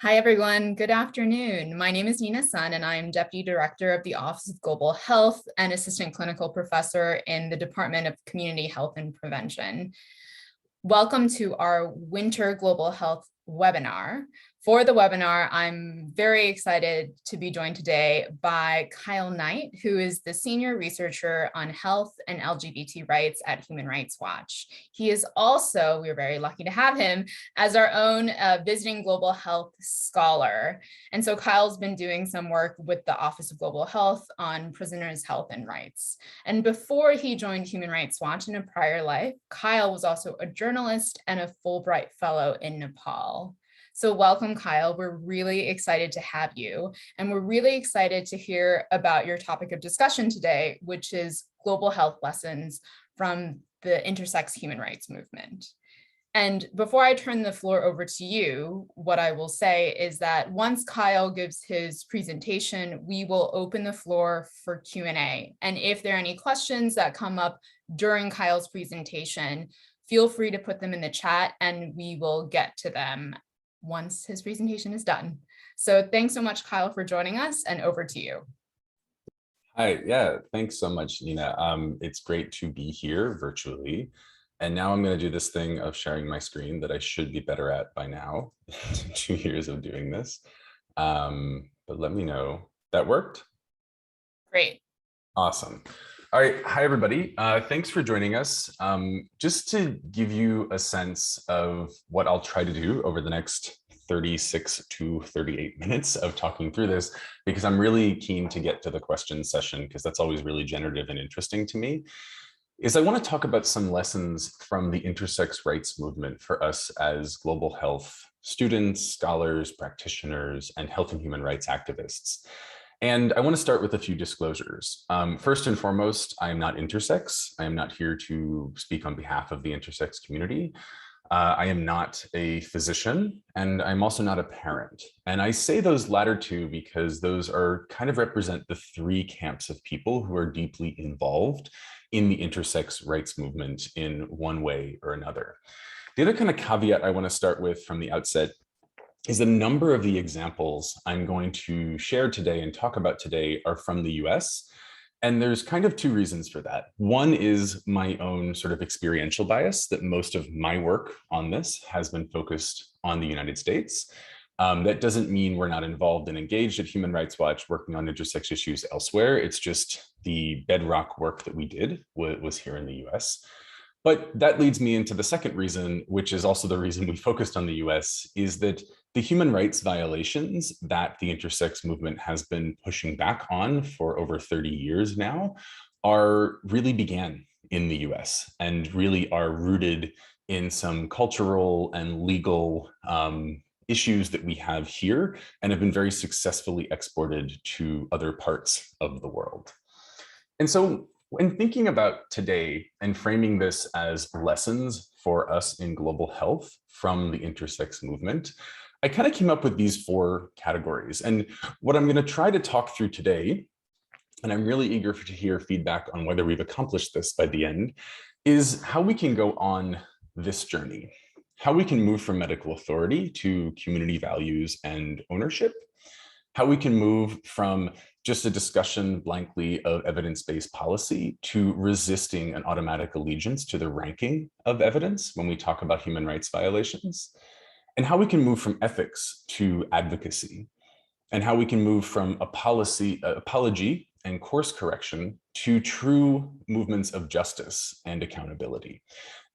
Hi, everyone. Good afternoon. My name is Nina Sun, and I am Deputy Director of the Office of Global Health and Assistant Clinical Professor in the Department of Community Health and Prevention. Welcome to our Winter Global Health webinar. For the webinar, I'm very excited to be joined today by Kyle Knight, who is the Senior Researcher on Health and LGBT Rights at Human Rights Watch. He is also, we're very lucky to have him, as our own visiting global health scholar. And so Kyle's been doing some work with the Office of Global Health on prisoners' health and rights. And before he joined Human Rights Watch in a prior life, Kyle was also a journalist and a Fulbright Fellow in Nepal. So welcome, Kyle. We're really excited to have you. And we're really excited to hear about your topic of discussion today, which is global health lessons from the intersex human rights movement. And before I turn the floor over to you, what I will say is that once Kyle gives his presentation, we will open the floor for Q&A. And if there are any questions that come up during Kyle's presentation, feel free to put them in the chat and we will get to them once his presentation is done. So thanks so much, Kyle, for joining us, and over to you. Hi, yeah, thanks so much, Nina. It's great to be here virtually. And now I'm going to do this thing of sharing my screen that I should be better at by now. 2 years of doing this. But let me know. That worked? Great. Awesome. All right. Hi, everybody. Thanks for joining us. Just to give you a sense of what I'll try to do over the next 36 to 38 minutes of talking through this, because I'm really keen to get to the question session, because that's always really generative and interesting to me, is I want to talk about some lessons from the intersex rights movement for us as global health students, scholars, practitioners, and health and human rights activists. And I want to start with a few disclosures. First and foremost, I am not intersex. I am not here to speak on behalf of the intersex community. I am not a physician, and I'm also not a parent. And I say those latter two because those are kind of represent the three camps of people who are deeply involved in the intersex rights movement in one way or another. The other kind of caveat I want to start with from the outset is a number of the examples I'm going to share today and talk about today are from the US. And there's kind of two reasons for that. One is my own sort of experiential bias, that most of my work on this has been focused on the United States. That doesn't mean we're not involved and engaged at Human Rights Watch working on intersex issues elsewhere. It's just the bedrock work that we did was here in the US. But that leads me into the second reason, which is also the reason we focused on the US, is that the human rights violations that the intersex movement has been pushing back on for over 30 years now really began in the US and really are rooted in some cultural and legal issues that we have here and have been very successfully exported to other parts of the world. And so when thinking about today and framing this as lessons for us in global health from the intersex movement, I kind of came up with these four categories. And what I'm going to try to talk through today, and I'm really eager to hear feedback on whether we've accomplished this by the end, is how we can go on this journey, how we can move from medical authority to community values and ownership, how we can move from just a discussion blankly of evidence-based policy to resisting an automatic allegiance to the ranking of evidence when we talk about human rights violations, and how we can move from ethics to advocacy, and how we can move from apology and course correction to true movements of justice and accountability.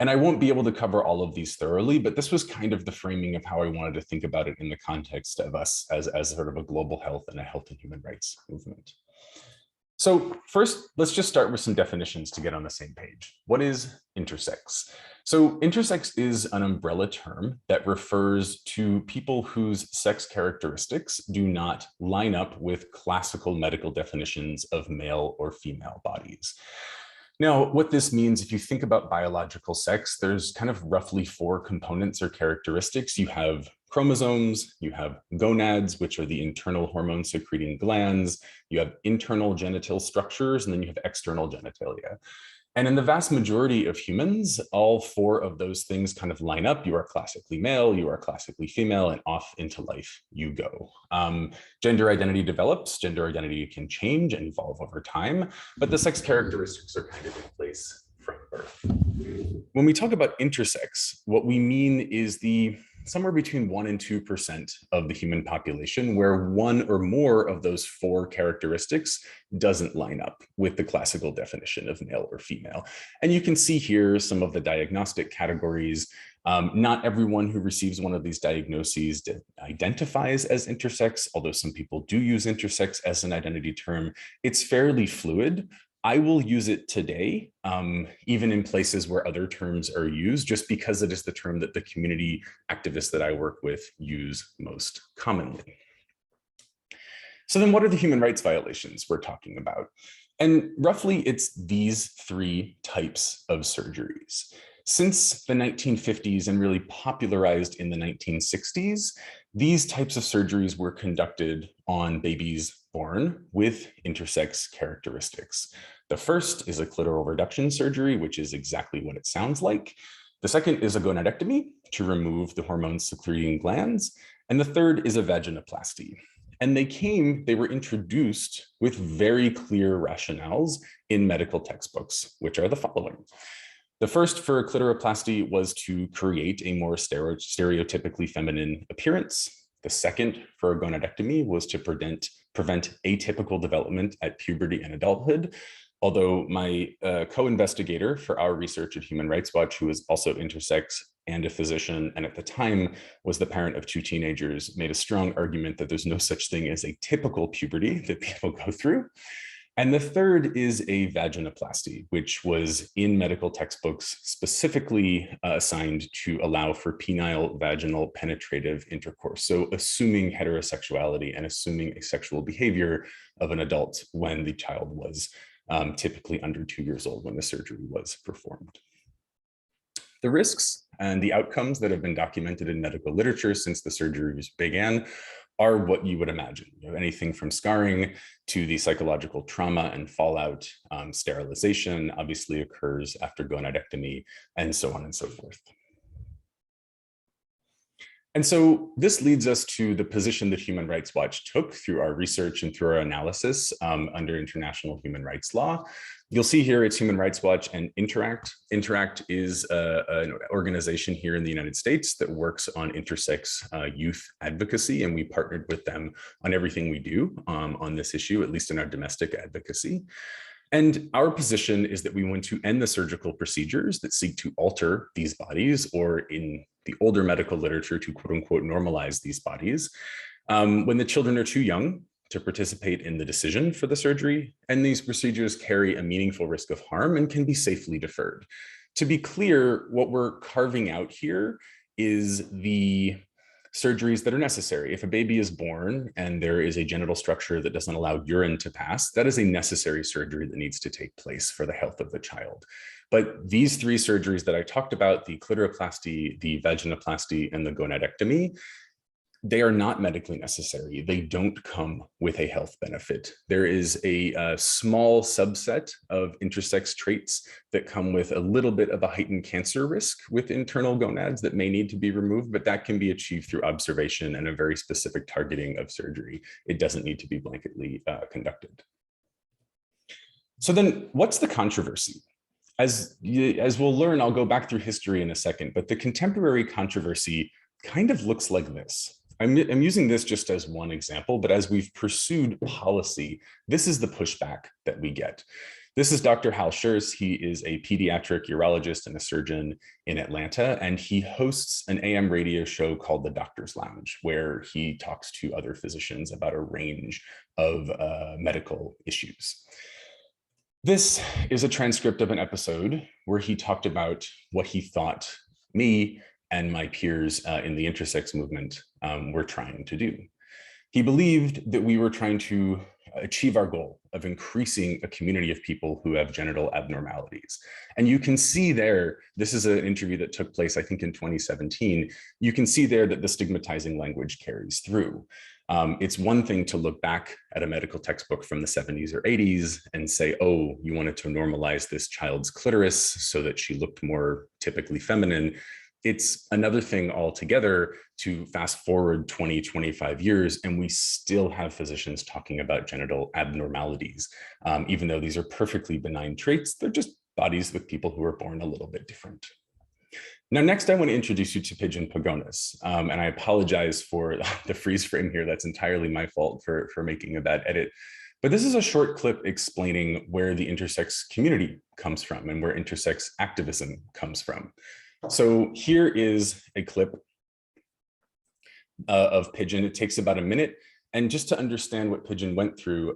And I won't be able to cover all of these thoroughly, but this was kind of the framing of how I wanted to think about it in the context of us as sort of a global health and a health and human rights movement. So first, let's just start with some definitions to get on the same page. What is intersex? So intersex is an umbrella term that refers to people whose sex characteristics do not line up with classical medical definitions of male or female bodies. Now, what this means, if you think about biological sex, there's kind of roughly four components or characteristics. You have chromosomes, you have gonads, which are the internal hormone secreting glands, you have internal genital structures, and then you have external genitalia. And in the vast majority of humans, all four of those things kind of line up. You are classically male, you are classically female, and off into life you go. Gender identity develops, gender identity can change and evolve over time, but the sex characteristics are kind of in place from birth. When we talk about intersex, what we mean is the somewhere between 1% and 2% of the human population where one or more of those four characteristics doesn't line up with the classical definition of male or female. And you can see here some of the diagnostic categories. Not everyone who receives one of these diagnoses identifies as intersex, although some people do use intersex as an identity term. It's fairly fluid. I will use it today, even in places where other terms are used, just because it is the term that the community activists that I work with use most commonly. So then what are the human rights violations we're talking about? And roughly it's these three types of surgeries. Since the 1950s and really popularized in the 1960s, these types of surgeries were conducted on babies born with intersex characteristics. The first is a clitoral reduction surgery, which is exactly what it sounds like. The second is a gonadectomy to remove the hormone secreting glands. And the third is a vaginoplasty. And they were introduced with very clear rationales in medical textbooks, which are the following. The first for clitoroplasty was to create a more stereotypically feminine appearance. The second for a gonadectomy was to prevent atypical development at puberty and adulthood. Although my co-investigator for our research at Human Rights Watch, who is also intersex and a physician, and at the time was the parent of two teenagers, made a strong argument that there's no such thing as a typical puberty that people go through. And the third is a vaginoplasty, which was in medical textbooks specifically assigned to allow for penile vaginal penetrative intercourse. So assuming heterosexuality and assuming a sexual behavior of an adult when the child was typically under 2 years old when the surgery was performed. The risks and the outcomes that have been documented in medical literature since the surgeries began are what you would imagine. Anything from scarring to the psychological trauma and fallout. Sterilization obviously occurs after gonadectomy, and so on and so forth. And so this leads us to the position that Human Rights Watch took through our research and through our analysis under international human rights law. You'll see here it's Human Rights Watch and Interact. Interact is an organization here in the United States that works on intersex youth advocacy, and we partnered with them on everything we do on this issue, at least in our domestic advocacy. And our position is that we want to end the surgical procedures that seek to alter these bodies, or in the older medical literature to quote unquote normalize these bodies when the children are too young to participate in the decision for the surgery, and these procedures carry a meaningful risk of harm and can be safely deferred. To be clear, what we're carving out here is the surgeries that are necessary. If a baby is born and there is a genital structure that doesn't allow urine to pass, that is a necessary surgery that needs to take place for the health of the child. But these three surgeries that I talked about, the clitoroplasty, the vaginoplasty, and the gonadectomy, they are not medically necessary. They don't come with a health benefit. There is a small subset of intersex traits that come with a little bit of a heightened cancer risk with internal gonads that may need to be removed, but that can be achieved through observation and a very specific targeting of surgery. It doesn't need to be blanketly conducted. So then what's the controversy? As we'll learn, I'll go back through history in a second, but the contemporary controversy kind of looks like this. I'm using this just as one example, but as we've pursued policy, this is the pushback that we get. This is Dr. Hal Scherz. He is a pediatric urologist and a surgeon in Atlanta, and he hosts an AM radio show called The Doctor's Lounge, where he talks to other physicians about a range of medical issues. This is a transcript of an episode where he talked about what he thought me and my peers in the intersex movement were trying to do. He believed that we were trying to achieve our goal of increasing a community of people who have genital abnormalities. And you can see there, this is an interview that took place, I think, in 2017. You can see there that the stigmatizing language carries through. It's one thing to look back at a medical textbook from the 70s or 80s and say, oh, you wanted to normalize this child's clitoris so that she looked more typically feminine. It's another thing altogether to fast forward 20, 25 years, and we still have physicians talking about genital abnormalities. Even though these are perfectly benign traits, they're just bodies with people who are born a little bit different. Now, next, I want to introduce you to Pigeon Pogonis, and I apologize for the freeze frame here. That's entirely my fault for making a bad edit. But this is a short clip explaining where the intersex community comes from and where intersex activism comes from. So here is a clip of Pigeon. It takes about a minute. And just to understand what Pigeon went through,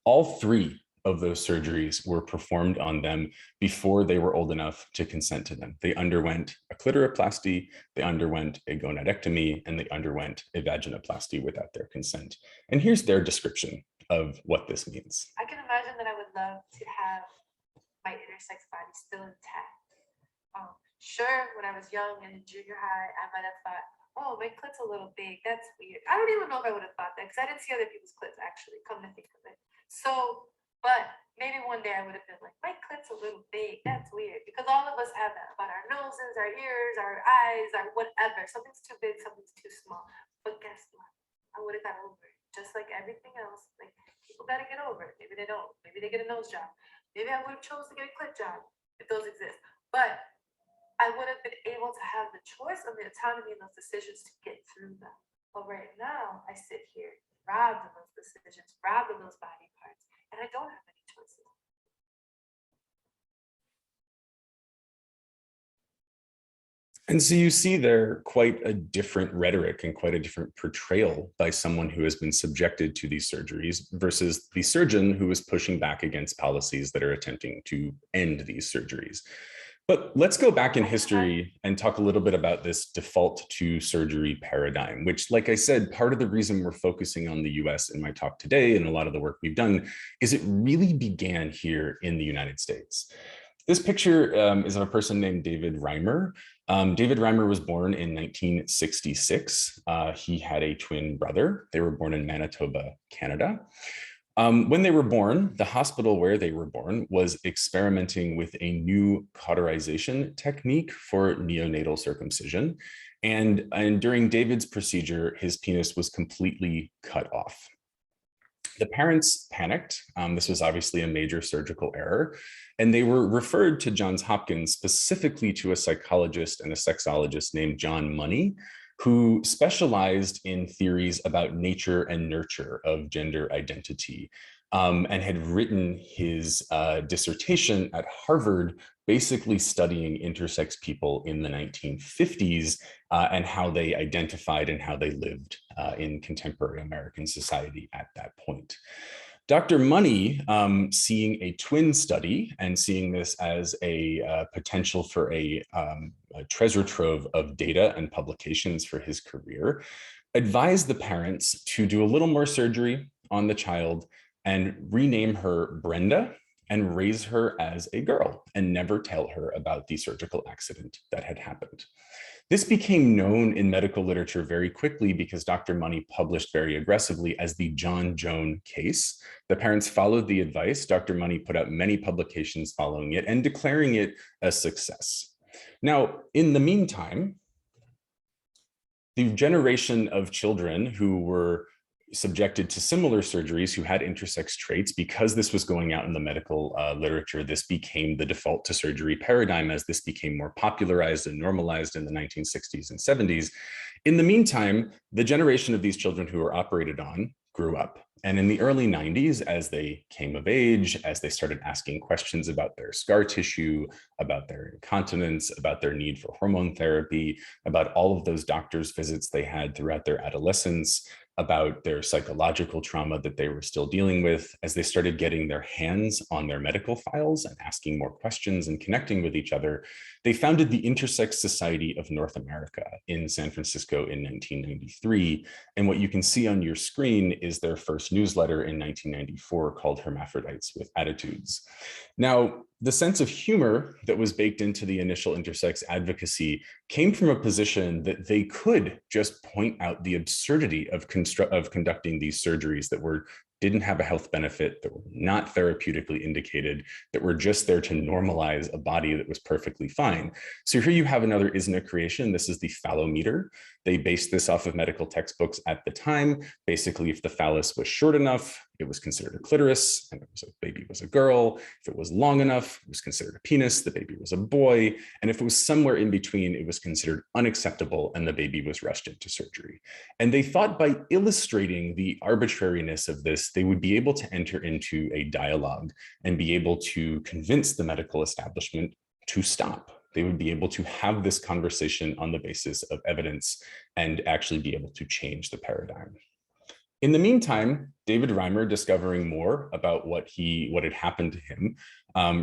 all three of those surgeries were performed on them before they were old enough to consent to them. They underwent a clitoroplasty, they underwent a gonadectomy, and they underwent a vaginoplasty without their consent. And here's their description of what this means. I can imagine that I would love to have my intersex body still intact. Sure, when I was young and in junior high, I might have thought, oh, my clit's a little big, that's weird. I don't even know if I would have thought that because I didn't see other people's clits actually, come to think of it. So, but maybe one day I would have been like, my clit's a little big, that's weird. Because all of us have that about our noses, our ears, our eyes, our whatever. Something's too big, something's too small. But guess what? I would have got over it. Just like everything else, like people got to get over it. Maybe they don't. Maybe they get a nose job. Maybe I would have chose to get a clit job if those exist. But I would have been able to have the choice and the autonomy in those decisions to get through them. But right now, I sit here, robbed of those decisions, robbed of those body parts, and I don't have any choices. And so you see there quite a different rhetoric and quite a different portrayal by someone who has been subjected to these surgeries versus the surgeon who is pushing back against policies that are attempting to end these surgeries. But let's go back in history and talk a little bit about this default to surgery paradigm, which, like I said, part of the reason we're focusing on the US in my talk today and a lot of the work we've done is it really began here in the United States. This picture is of a person named David Reimer. David Reimer was born in 1966. He had a twin brother. They were born in Manitoba, Canada. When they were born, the hospital where they were born was experimenting with a new cauterization technique for neonatal circumcision. And during David's procedure, his penis was completely cut off. The parents panicked. This was obviously a major surgical error. And they were referred to Johns Hopkins, specifically to a psychologist and a sexologist named John Money, who specialized in theories about nature and nurture of gender identity, and had written his dissertation at Harvard, basically studying intersex people in the 1950s and how they identified and how they lived in contemporary American society at that point. Dr. Money, seeing a twin study and seeing this as a potential for a treasure trove of data and publications for his career, advised the parents to do a little more surgery on the child and rename her Brenda and raise her as a girl and never tell her about the surgical accident that had happened. This became known in medical literature very quickly because Dr. Money published very aggressively as the John Joan case. The parents followed the advice. Dr. Money put out many publications following it and declaring it a success. Now, in the meantime, the generation of children who were subjected to similar surgeries who had intersex traits, because this was going out in the medical literature, this became the default to surgery paradigm as this became more popularized and normalized in the 1960s and 70s. In the meantime, the generation of these children who were operated on grew up. And in the early 90s, as they came of age, as they started asking questions about their scar tissue, about their incontinence, about their need for hormone therapy, about all of those doctor's visits they had throughout their adolescence, about their psychological trauma that they were still dealing with, as they started getting their hands on their medical files and asking more questions and connecting with each other, they founded the Intersex Society of North America in San Francisco in 1993. And what you can see on your screen is their first newsletter in 1994 called Hermaphrodites with Attitudes. Now, The sense of humor that was baked into the initial intersex advocacy came from a position that they could just point out the absurdity of conducting these surgeries that didn't have a health benefit, that were not therapeutically indicated, that were just there to normalize a body that was perfectly fine. So here you have another ISNA creation. This is the phallometer. They based this off of medical textbooks at the time. Basically, if the phallus was short enough, it was considered a clitoris, and the baby was a girl. If it was long enough, it was considered a penis, the baby was a boy. And if it was somewhere in between, it was considered unacceptable, and the baby was rushed into surgery. And they thought by illustrating the arbitrariness of this, they would be able to enter into a dialogue and be able to convince the medical establishment to stop. They would be able to have this conversation on the basis of evidence and actually be able to change the paradigm. In the meantime, David Reimer, discovering more about what had happened to him,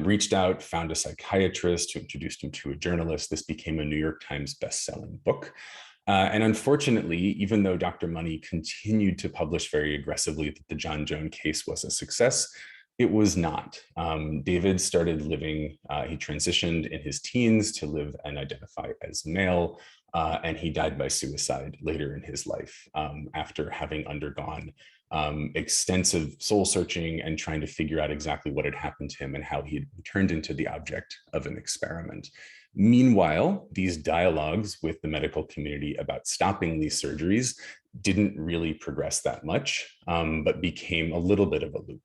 reached out, found a psychiatrist who introduced him to a journalist. This became a New York Times best-selling book. And unfortunately, even though Dr. Money continued to publish very aggressively that the John Jones case was a success, it was not. David started living, he transitioned in his teens to live and identify as male, and he died by suicide later in his life after having undergone extensive soul searching and trying to figure out exactly what had happened to him and how he had turned into the object of an experiment. Meanwhile, these dialogues with the medical community about stopping these surgeries didn't really progress that much, but became a little bit of a loop.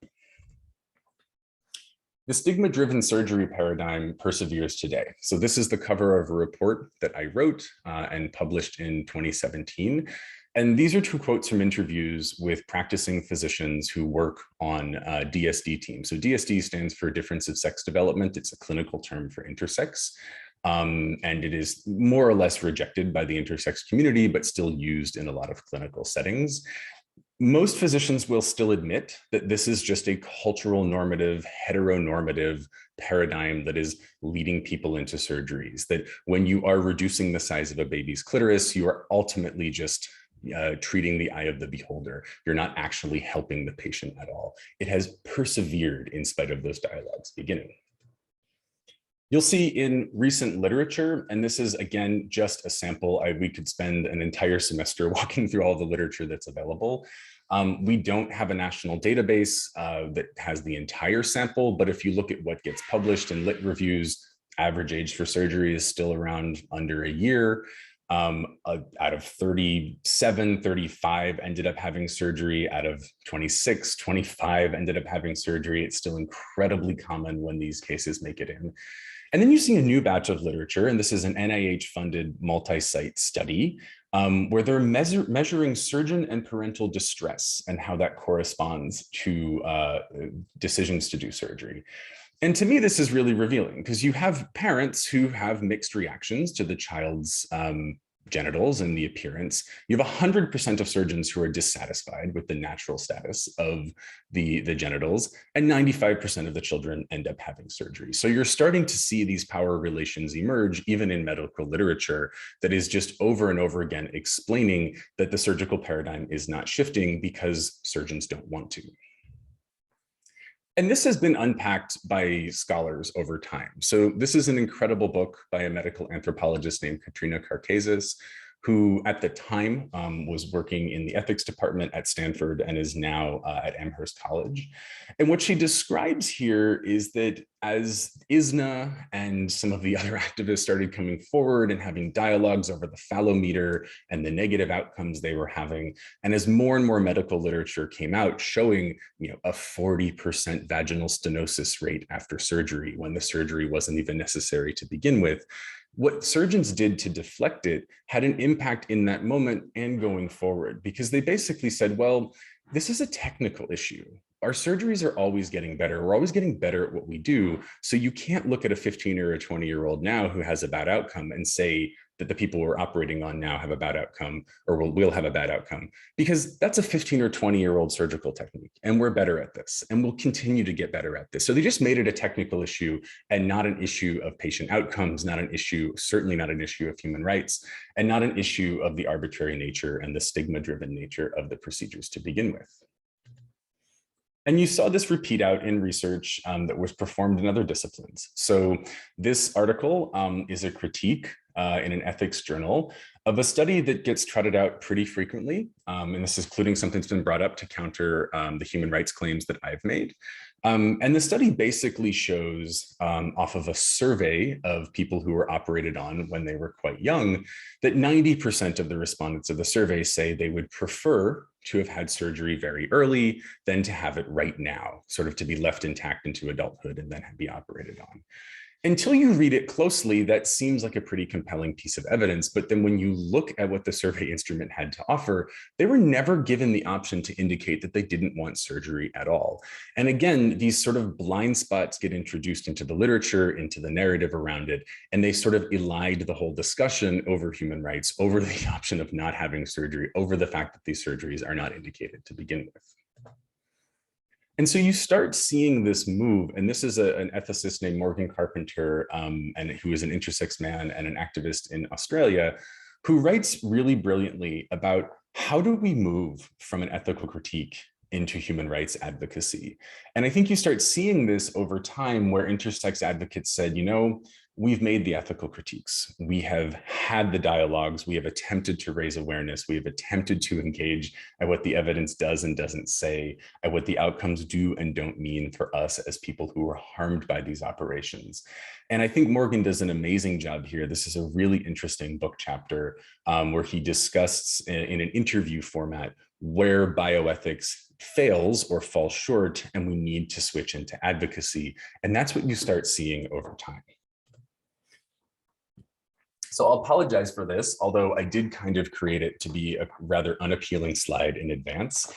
The stigma-driven surgery paradigm perseveres today. So this is the cover of a report that I wrote and published in 2017. And these are two quotes from interviews with practicing physicians who work on DSD teams. So DSD stands for difference of sex development. It's a clinical term for intersex. And it is more or less rejected by the intersex community, but still used in a lot of clinical settings. Most physicians will still admit that this is just a cultural normative, heteronormative paradigm that is leading people into surgeries, that when you are reducing the size of a baby's clitoris, you are ultimately just treating the eye of the beholder. You're not actually helping the patient at all. It has persevered in spite of those dialogues beginning. You'll see in recent literature, and this is again just a sample, we could spend an entire semester walking through all the literature that's available. We don't have a national database that has the entire sample, but if you look at what gets published in lit reviews, average age for surgery is still around under a year. Out of 37, 35 ended up having surgery. Out of 26, 25 ended up having surgery. It's still incredibly common when these cases make it in. And then you see a new batch of literature, and this is an NIH-funded multi-site study where they're measuring surgeon and parental distress and how that corresponds to decisions to do surgery. And to me, this is really revealing because you have parents who have mixed reactions to the child's genitals and the appearance. You have 100% of surgeons who are dissatisfied with the natural status of the genitals, and 95% of the children end up having surgery. So you're starting to see these power relations emerge even in medical literature that is just over and over again explaining that the surgical paradigm is not shifting because surgeons don't want to. And this has been unpacked by scholars over time. So this is an incredible book by a medical anthropologist named Katrina Karkazis, who at the time was working in the ethics department at Stanford and is now at Amherst College. And what she describes here is that as ISNA and some of the other activists started coming forward and having dialogues over the phallometer and the negative outcomes they were having, and as more and more medical literature came out showing a 40% vaginal stenosis rate after surgery when the surgery wasn't even necessary to begin with, what surgeons did to deflect it had an impact in that moment and going forward, because they basically said, well, this is a technical issue. Our surgeries are always getting better. We're always getting better at what we do. So you can't look at a 15 or a 20-year-old now who has a bad outcome and say that the people we're operating on now have a bad outcome or will have a bad outcome, because that's a 15 or 20-year-old surgical technique. And we're better at this and we'll continue to get better at this. So they just made it a technical issue and not an issue of patient outcomes, not an issue, certainly not an issue of human rights, and not an issue of the arbitrary nature and the stigma-driven nature of the procedures to begin with. And you saw this repeat out in research that was performed in other disciplines. So this article is a critique in an ethics journal of a study that gets trotted out pretty frequently. And this is including something that's been brought up to counter the human rights claims that I've made. And the study basically shows off of a survey of people who were operated on when they were quite young, that 90% of the respondents of the survey say they would prefer to have had surgery very early than to have it right now, sort of to be left intact into adulthood and then be operated on. Until you read it closely, that seems like a pretty compelling piece of evidence. But then when you look at what the survey instrument had to offer, they were never given the option to indicate that they didn't want surgery at all. And again, these sort of blind spots get introduced into the literature, into the narrative around it, and they sort of elide the whole discussion over human rights, over the option of not having surgery, over the fact that these surgeries are not indicated to begin with. And so you start seeing this move, and this is an ethicist named Morgan Carpenter, and who is an intersex man and an activist in Australia, who writes really brilliantly about how do we move from an ethical critique into human rights advocacy. And I think you start seeing this over time where intersex advocates said, you know, we've made the ethical critiques. We have had the dialogues. We have attempted to raise awareness. We have attempted to engage at what the evidence does and doesn't say, at what the outcomes do and don't mean for us as people who are harmed by these operations. And I think Morgan does an amazing job here. This is a really interesting book chapter where he discussed in an interview format where bioethics fails or falls short, and we need to switch into advocacy. And that's what you start seeing over time. So I'll apologize for this, although I did kind of create it to be a rather unappealing slide in advance.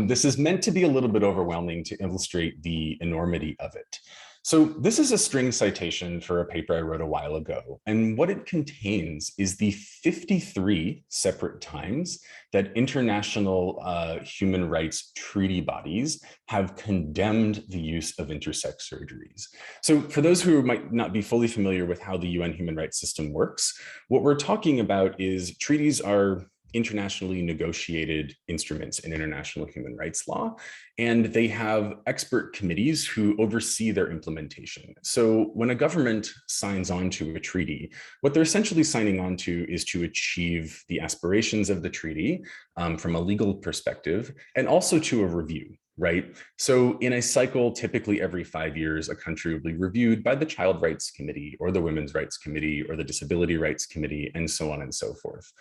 This is meant to be a little bit overwhelming to illustrate the enormity of it. So this is a string citation for a paper I wrote a while ago. And what it contains is the 53 separate times that international human rights treaty bodies have condemned the use of intersex surgeries. So for those who might not be fully familiar with how the UN human rights system works, what we're talking about is treaties are internationally negotiated instruments in international human rights law, and they have expert committees who oversee their implementation. So when a government signs on to a treaty, what they're essentially signing on to is to achieve the aspirations of the treaty from a legal perspective, and also to a review. Right? So in a cycle, typically every 5 years, a country will be reviewed by the Child Rights Committee or the Women's Rights Committee or the Disability Rights Committee, and so on and so forth.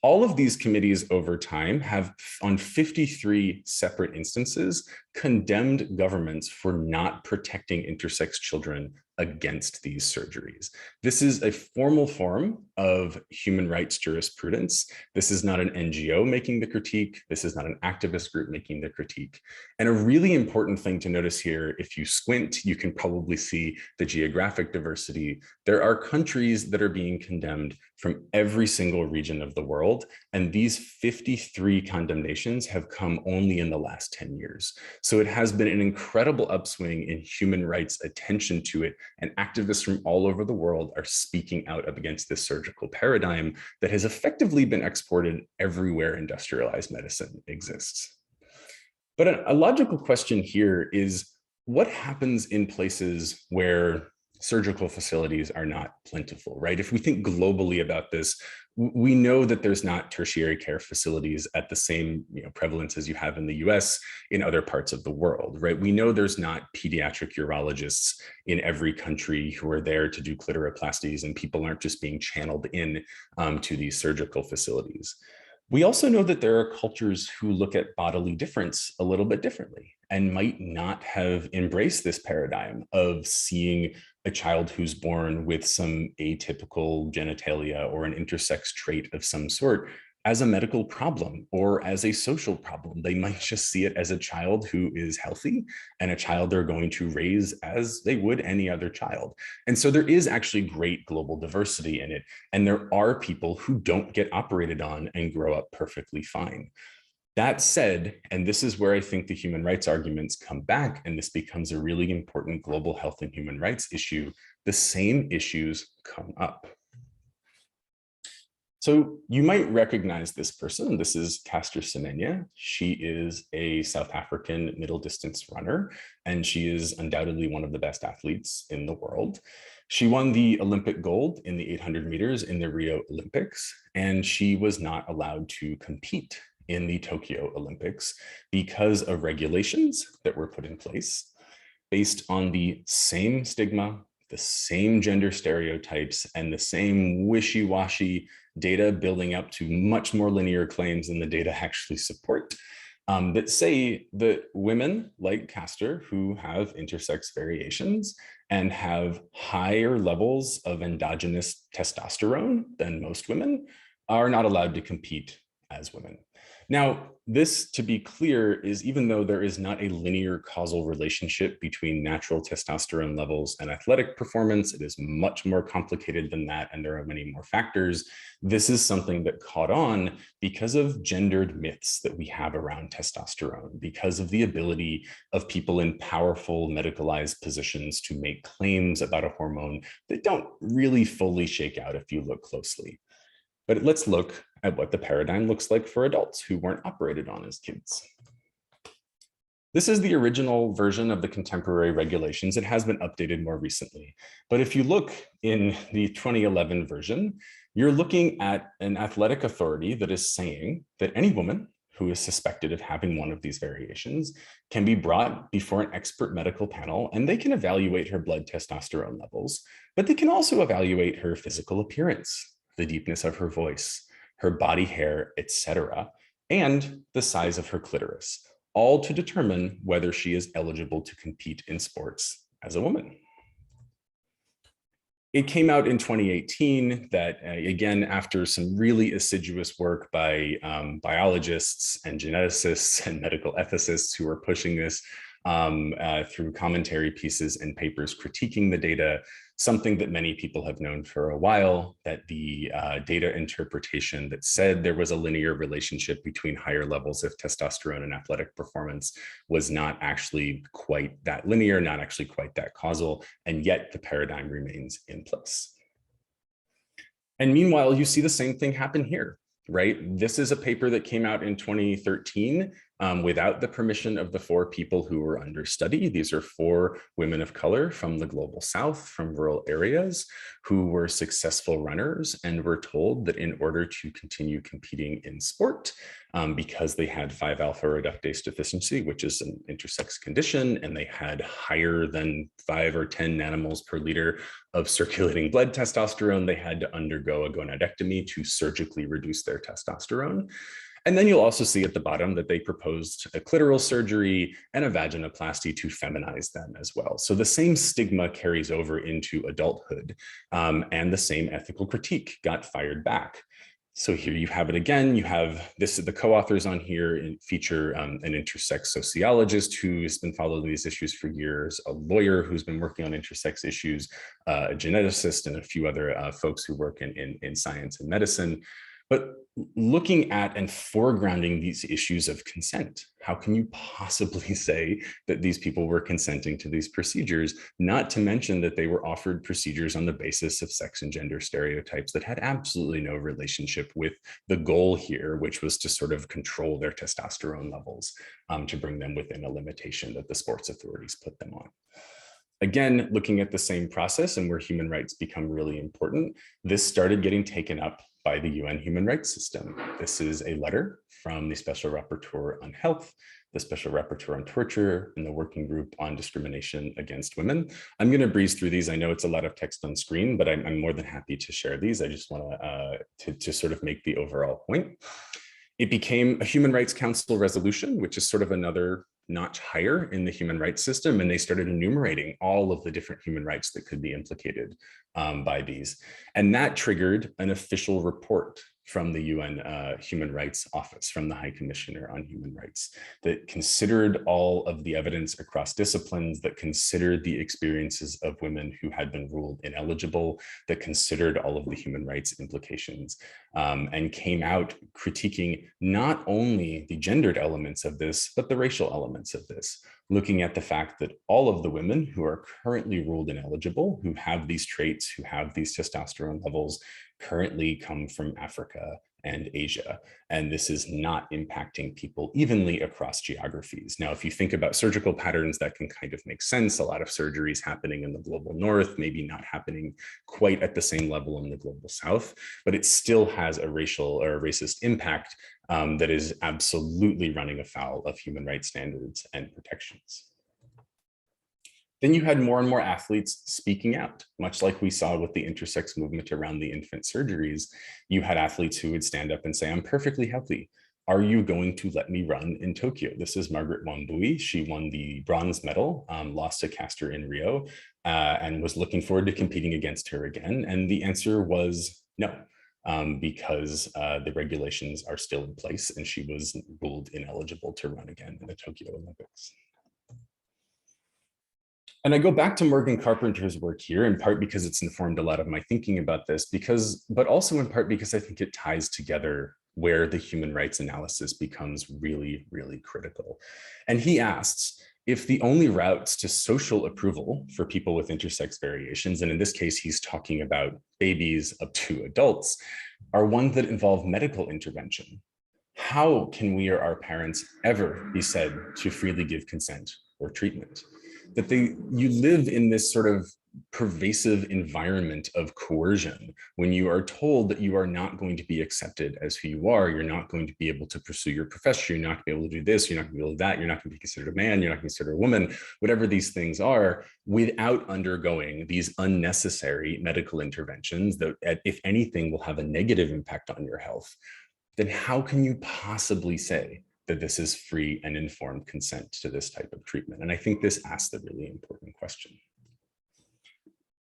All of these committees over time have, on 53 separate instances, condemned governments for not protecting intersex children against these surgeries. This is a formal form of human rights jurisprudence. This is not an NGO making the critique. This is not an activist group making the critique. And a really important thing to notice here, if you squint, you can probably see the geographic diversity. There are countries that are being condemned from every single region of the world. And these 53 condemnations have come only in the last 10 years. So it has been an incredible upswing in human rights attention to it, and activists from all over the world are speaking out against this surgical paradigm that has effectively been exported everywhere industrialized medicine exists. But a logical question here is, what happens in places where surgical facilities are not plentiful, right? If we think globally about this, we know that there's not tertiary care facilities at the same prevalence as you have in the US in other parts of the world, right? We know there's not pediatric urologists in every country who are there to do clitoroplasties, and people aren't just being channeled in to these surgical facilities. We also know that there are cultures who look at bodily difference a little bit differently and might not have embraced this paradigm of seeing a child who's born with some atypical genitalia or an intersex trait of some sort as a medical problem or as a social problem. They might just see it as a child who is healthy and a child they're going to raise as they would any other child. And so there is actually great global diversity in it. And there are people who don't get operated on and grow up perfectly fine. That said, and this is where I think the human rights arguments come back, and this becomes a really important global health and human rights issue, the same issues come up. So you might recognize this person. This is Caster Semenya. She is a South African middle distance runner, and she is undoubtedly one of the best athletes in the world. She won the Olympic gold in the 800 meters in the Rio Olympics, and she was not allowed to compete in the Tokyo Olympics because of regulations that were put in place based on the same stigma, the same gender stereotypes, and the same wishy-washy data building up to much more linear claims than the data actually support, that say that women like Caster who have intersex variations and have higher levels of endogenous testosterone than most women are not allowed to compete as women. Now, this, to be clear, is even though there is not a linear causal relationship between natural testosterone levels and athletic performance, it is much more complicated than that, and there are many more factors. This is something that caught on because of gendered myths that we have around testosterone, because of the ability of people in powerful medicalized positions to make claims about a hormone that don't really fully shake out if you look closely. But let's look at what the paradigm looks like for adults who weren't operated on as kids. This is the original version of the contemporary regulations. It has been updated more recently. But if you look in the 2011 version, you're looking at an athletic authority that is saying that any woman who is suspected of having one of these variations can be brought before an expert medical panel, and they can evaluate her blood testosterone levels, but they can also evaluate her physical appearance, the deepness of her voice, her body hair, etc., and the size of her clitoris, all to determine whether she is eligible to compete in sports as a woman. It came out in 2018 that, again, after some really assiduous work by biologists and geneticists and medical ethicists who are pushing this through commentary pieces and papers critiquing the data, something that many people have known for a while, that the data interpretation that said there was a linear relationship between higher levels of testosterone and athletic performance was not actually quite that linear, not actually quite that causal, and yet the paradigm remains in place. And meanwhile, you see the same thing happen here, right? This is a paper that came out in 2013 without the permission of the 4 people who were under study. These are 4 women of color from the global south, from rural areas, who were successful runners and were told that in order to continue competing in sport, because they had 5-alpha reductase deficiency, which is an intersex condition, and they had higher than 5 or 10 nanomoles per liter of circulating blood testosterone, they had to undergo a gonadectomy to surgically reduce their testosterone. And then you'll also see at the bottom that they proposed a clitoral surgery and a vaginoplasty to feminize them as well. So the same stigma carries over into adulthood, and the same ethical critique got fired back. So here you have it again. You have this, the co-authors on here feature an intersex sociologist who has been following these issues for years, a lawyer who's been working on intersex issues, a geneticist, and a few other folks who work in science and medicine. But looking at and foregrounding these issues of consent, how can you possibly say that these people were consenting to these procedures, not to mention that they were offered procedures on the basis of sex and gender stereotypes that had absolutely no relationship with the goal here, which was to sort of control their testosterone levels, to bring them within a limitation that the sports authorities put them on. Again, looking at the same process and where human rights become really important, this started getting taken up by the UN Human Rights System. This is a letter from the Special Rapporteur on Health, the Special Rapporteur on Torture, and the Working Group on Discrimination Against Women. I'm going to breeze through these. I know it's a lot of text on screen, but I'm more than happy to share these. I just want to sort of make the overall point. It became a Human Rights Council resolution, which is sort of another notch higher in the human rights system, and they started enumerating all of the different human rights that could be implicated by these. And that triggered an official report from the UN Human Rights Office, from the High Commissioner on Human Rights, that considered all of the evidence across disciplines, that considered the experiences of women who had been ruled ineligible, that considered all of the human rights implications, and came out critiquing not only the gendered elements of this, but the racial elements of this. looking at the fact that all of the women who are currently ruled ineligible, who have these traits, who have these testosterone levels, currently come from Africa and Asia. And this is not impacting people evenly across geographies. Now, if you think about surgical patterns, that can kind of make sense. A lot of surgeries happening in the global north, maybe not happening quite at the same level in the global south, but it still has a racial or a racist impact that is absolutely running afoul of human rights standards and protections. Then you had more and more athletes speaking out, much like we saw with the intersex movement around the infant surgeries. You had athletes who would stand up and say, I'm perfectly healthy. Are you going to let me run in Tokyo? This is Margaret Wanbuy. She won the bronze medal, lost to Castor in Rio, and was looking forward to competing against her again. And the answer was no, because the regulations are still in place and she was ruled ineligible to run again in the Tokyo Olympics. And I go back to Morgan Carpenter's work here, in part because it's informed a lot of my thinking about this, but also in part because I think it ties together where the human rights analysis becomes really, really critical. And he asks, if the only routes to social approval for people with intersex variations, and in this case, he's talking about babies up to adults, are ones that involve medical intervention, how can we or our parents ever be said to freely give consent or treatment? That you live in this sort of pervasive environment of coercion when you are told that you are not going to be accepted as who you are, you're not going to be able to pursue your profession, you're not going to be able to do this, you're not going to be able to do that, you're not going to be considered a man, you're not going to be considered a woman, whatever these things are, without undergoing these unnecessary medical interventions that, if anything, will have a negative impact on your health, then how can you possibly say that this is free and informed consent to this type of treatment? And I think this asks a really important question.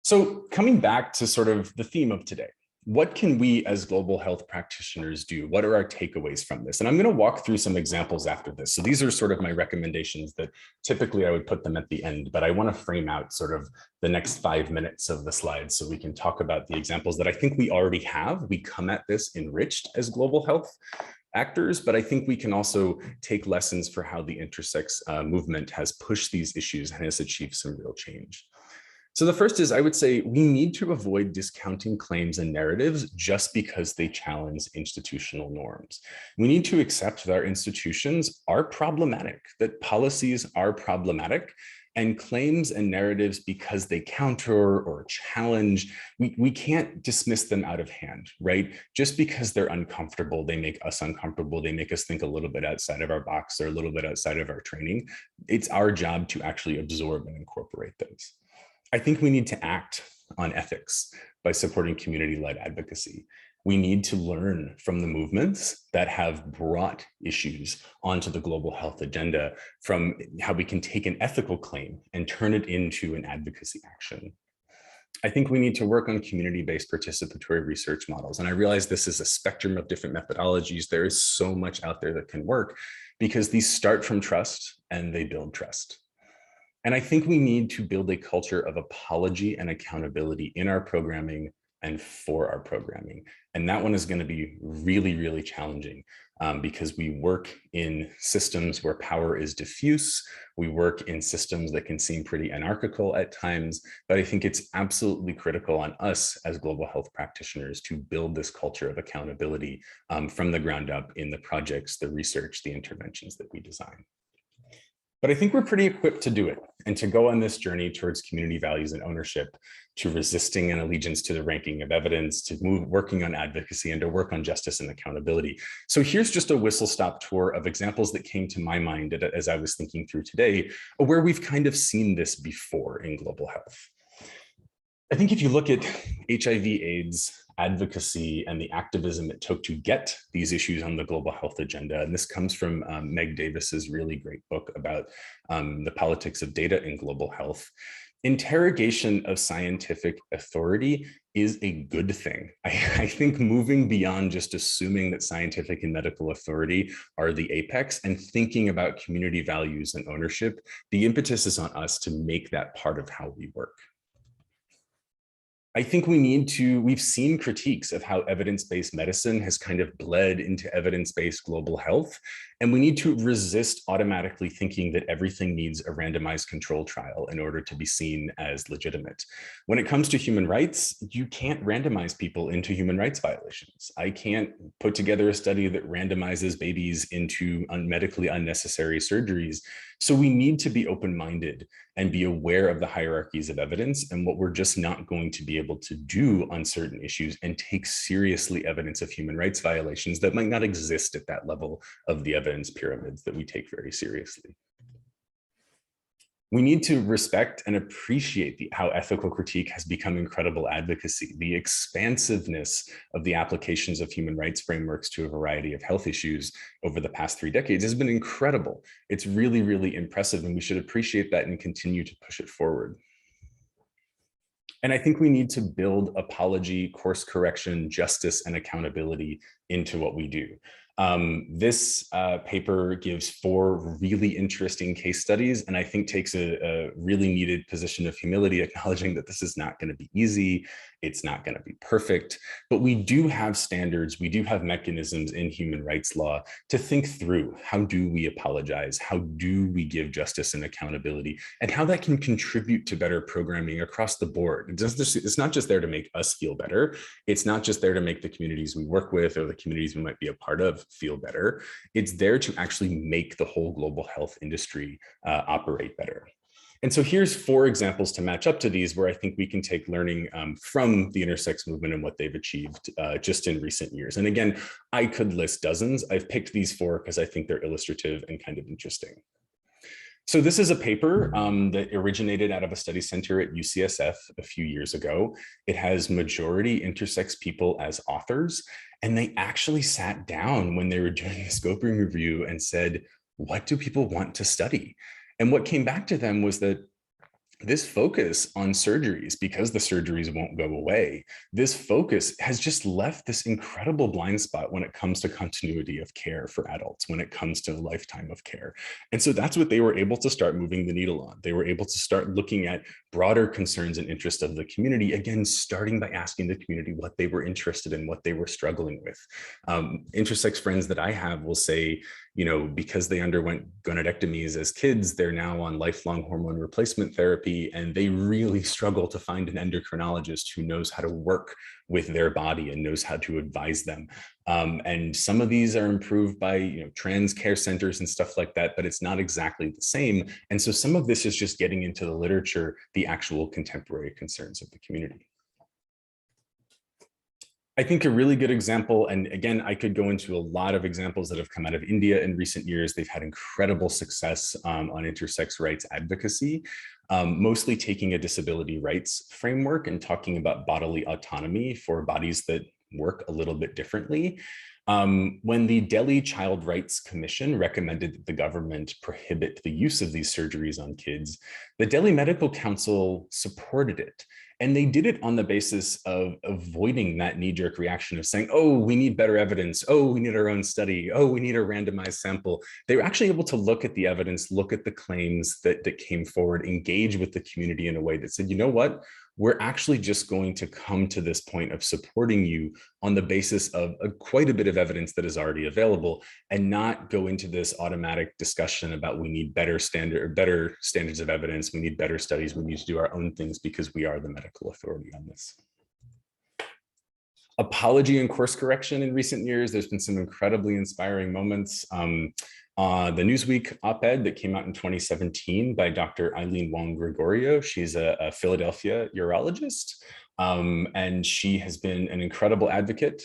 So coming back to sort of the theme of today, what can we as global health practitioners do? What are our takeaways from this? And I'm going to walk through some examples after this. So these are sort of my recommendations that typically I would put them at the end, but I want to frame out sort of the next 5 minutes of the slides so we can talk about the examples that I think we already have. We come at this enriched as global health actors, but I think we can also take lessons for how the intersex movement has pushed these issues and has achieved some real change. So the first is, I would say we need to avoid discounting claims and narratives just because they challenge institutional norms. We need to accept that our institutions are problematic, that policies are problematic, and claims and narratives, because they counter or challenge, we can't dismiss them out of hand, right? Just because they're uncomfortable, they make us uncomfortable, they make us think a little bit outside of our box or a little bit outside of our training. It's our job to actually absorb and incorporate those. I think we need to act on ethics by supporting community-led advocacy. We need to learn from the movements that have brought issues onto the global health agenda, from how we can take an ethical claim and turn it into an advocacy action. I think we need to work on community-based participatory research models. And I realize this is a spectrum of different methodologies. There is so much out there that can work because these start from trust and they build trust. And I think we need to build a culture of apology and accountability in our programming and for our programming. And that one is going to be really, really challenging because we work in systems where power is diffuse. We work in systems that can seem pretty anarchical at times, but I think it's absolutely critical on us as global health practitioners to build this culture of accountability from the ground up in the projects, the research, the interventions that we design. But I think we're pretty equipped to do it and to go on this journey towards community values and ownership, to resisting an allegiance to the ranking of evidence, to working on advocacy, and to work on justice and accountability. So here's just a whistle-stop tour of examples that came to my mind as I was thinking through today, where we've kind of seen this before in global health. I think if you look at HIV/AIDS advocacy and the activism it took to get these issues on the global health agenda, and this comes from Meg Davis's really great book about the politics of data in global health, interrogation of scientific authority is a good thing. I think moving beyond just assuming that scientific and medical authority are the apex and thinking about community values and ownership, the impetus is on us to make that part of how we work. I think we've seen critiques of how evidence-based medicine has kind of bled into evidence-based global health. And we need to resist automatically thinking that everything needs a randomized control trial in order to be seen as legitimate. When it comes to human rights, you can't randomize people into human rights violations. I can't put together a study that randomizes babies into medically unnecessary surgeries. So we need to be open-minded and be aware of the hierarchies of evidence and what we're just not going to be able to do on certain issues, and take seriously evidence of human rights violations that might not exist at that level of the evidence pyramids that we take very seriously. We need to respect and appreciate how ethical critique has become incredible advocacy. The expansiveness of the applications of human rights frameworks to a variety of health issues over the past 3 decades has been incredible. It's really, really impressive, and we should appreciate that and continue to push it forward. And I think we need to build apology, course correction, justice, and accountability into what we do. This paper gives 4 really interesting case studies, and I think takes a really needed position of humility, acknowledging that this is not going to be easy, it's not going to be perfect, but we do have standards, we do have mechanisms in human rights law to think through how do we apologize, how do we give justice and accountability, and how that can contribute to better programming across the board. It's not just there to make us feel better, it's not just there to make the communities we work with or the communities we might be a part of feel better. It's there to actually make the whole global health industry operate better. And so here's 4 examples to match up to these where I think we can take learning from the intersex movement and what they've achieved just in recent years. And again, I could list dozens. I've picked these 4 because I think they're illustrative and kind of interesting. So this is a paper that originated out of a study center at UCSF a few years ago. It has majority intersex people as authors, and they actually sat down when they were doing a scoping review and said, what do people want to study? And what came back to them was that this focus on surgeries, because the surgeries won't go away, this focus has just left this incredible blind spot when it comes to continuity of care for adults, when it comes to a lifetime of care. And so that's what they were able to start moving the needle on. They were able to start looking at broader concerns and interests of the community, again, starting by asking the community what they were interested in, what they were struggling with. Intersex friends that I have will say, you know, because they underwent gonadectomies as kids, they're now on lifelong hormone replacement therapy, and they really struggle to find an endocrinologist who knows how to work with their body and knows how to advise them. And some of these are improved by, you know, trans care centers and stuff like that, but it's not exactly the same. And so some of this is just getting into the literature, the actual contemporary concerns of the community. I think a really good example, and again, I could go into a lot of examples that have come out of India in recent years. They've had incredible success on intersex rights advocacy, mostly taking a disability rights framework and talking about bodily autonomy for bodies that work a little bit differently. When the Delhi Child Rights Commission recommended that the government prohibit the use of these surgeries on kids, the Delhi Medical Council supported it. And they did it on the basis of avoiding that knee-jerk reaction of saying, oh, we need better evidence. Oh, we need our own study. Oh, we need a randomized sample. They were actually able to look at the evidence, look at the claims that came forward, engage with the community in a way that said, you know what? We're actually just going to come to this point of supporting you on the basis of quite a bit of evidence that is already available, and not go into this automatic discussion about we need better standards of evidence, we need better studies, we need to do our own things because we are the medical authority on this. Apology and course correction in recent years, there's been some incredibly inspiring moments. The Newsweek op-ed that came out in 2017 by Dr. Eileen Wong-Gregorio. She's a Philadelphia urologist, and she has been an incredible advocate.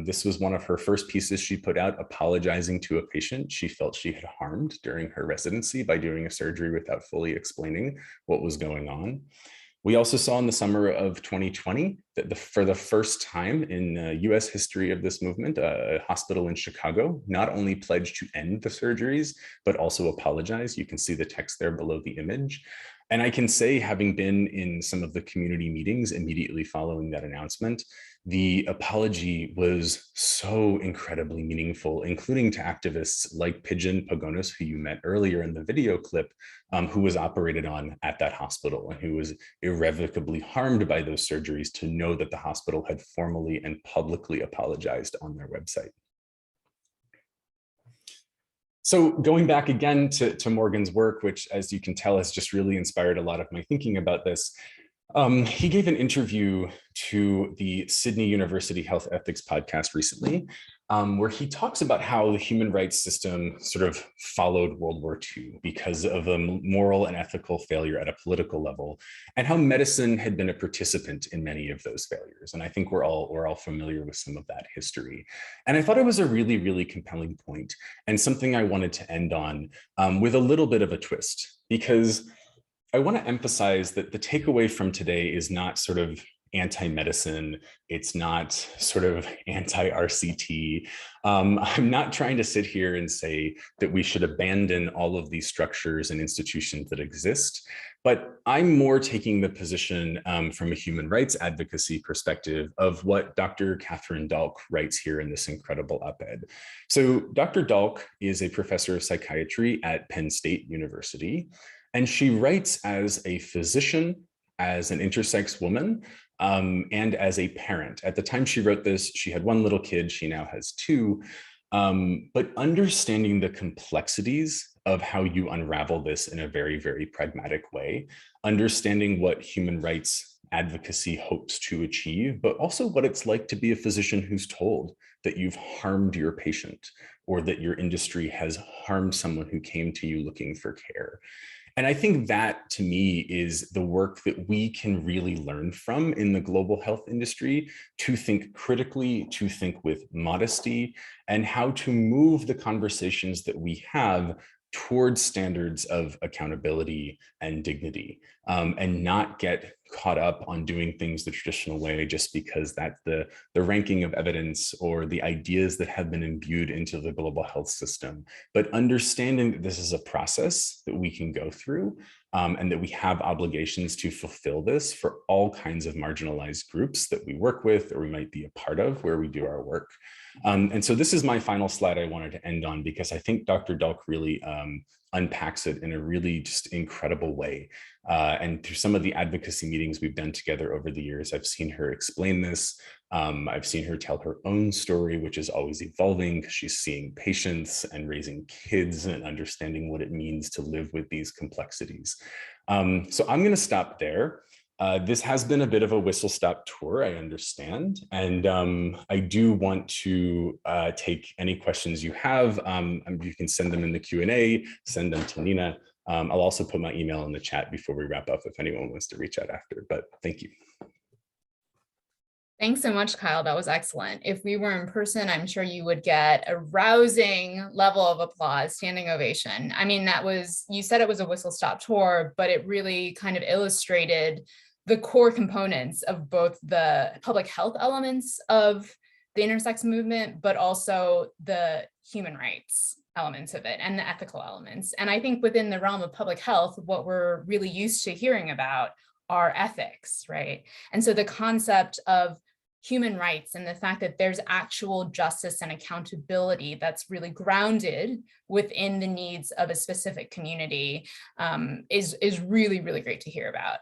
This was one of her first pieces she put out, apologizing to a patient she felt she had harmed during her residency by doing a surgery without fully explaining what was going on. We also saw in the summer of 2020 that for the first time in US history of this movement, a hospital in Chicago not only pledged to end the surgeries, but also apologize. You can see the text there below the image. And I can say, having been in some of the community meetings immediately following that announcement, the apology was so incredibly meaningful, including to activists like Pigeon Pogonis, who you met earlier in the video clip, who was operated on at that hospital and who was irrevocably harmed by those surgeries, to know that the hospital had formally and publicly apologized on their website. So going back again to Morgan's work, which as you can tell has just really inspired a lot of my thinking about this, he gave an interview to the Sydney University Health Ethics podcast recently, where he talks about how the human rights system sort of followed World War II because of a moral and ethical failure at a political level, and how medicine had been a participant in many of those failures. And I think we're all familiar with some of that history. And I thought it was a really, really compelling point, and something I wanted to end on with a little bit of a twist, because I want to emphasize that the takeaway from today is not sort of anti-medicine. It's not sort of anti-RCT. I'm not trying to sit here and say that we should abandon all of these structures and institutions that exist, but I'm more taking the position from a human rights advocacy perspective of what Dr. Catherine Dalk writes here in this incredible op-ed. So Dr. Dalk is a professor of psychiatry at Penn State University. And she writes as a physician, as an intersex woman, and as a parent. At the time she wrote this, she had one little kid, she now has two. But understanding the complexities of how you unravel this in a very, very pragmatic way, understanding what human rights advocacy hopes to achieve, but also what it's like to be a physician who's told that you've harmed your patient or that your industry has harmed someone who came to you looking for care. And I think that, to me, is the work that we can really learn from in the global health industry, to think critically, to think with modesty, and how to move the conversations that we have towards standards of accountability and dignity, and not get caught up on doing things the traditional way just because that's the ranking of evidence or the ideas that have been imbued into the global health system, but understanding that this is a process that we can go through, and that we have obligations to fulfill this for all kinds of marginalized groups that we work with or we might be a part of where we do our work. And so this is my final slide I wanted to end on, because I think Dr. Dalk really unpacks it in a really just incredible way. And through some of the advocacy meetings we've done together over the years, I've seen her explain this. I've seen her tell her own story, which is always evolving because she's seeing patients and raising kids and understanding what it means to live with these complexities. So I'm going to stop there. This has been a bit of a whistle-stop tour, I understand, and I do want to take any questions you have. You can send them in the Q&A, send them to Nina. I'll also put my email in the chat before we wrap up if anyone wants to reach out after, but thank you. Thanks so much, Kyle. That was excellent. If we were in person, I'm sure you would get a rousing level of applause, standing ovation. I mean, you said it was a whistle-stop tour, but it really kind of illustrated the core components of both the public health elements of the intersex movement, but also the human rights elements of it and the ethical elements. And I think within the realm of public health, what we're really used to hearing about are ethics, right? And so the concept of human rights and the fact that there's actual justice and accountability that's really grounded within the needs of a specific community is really, really great to hear about.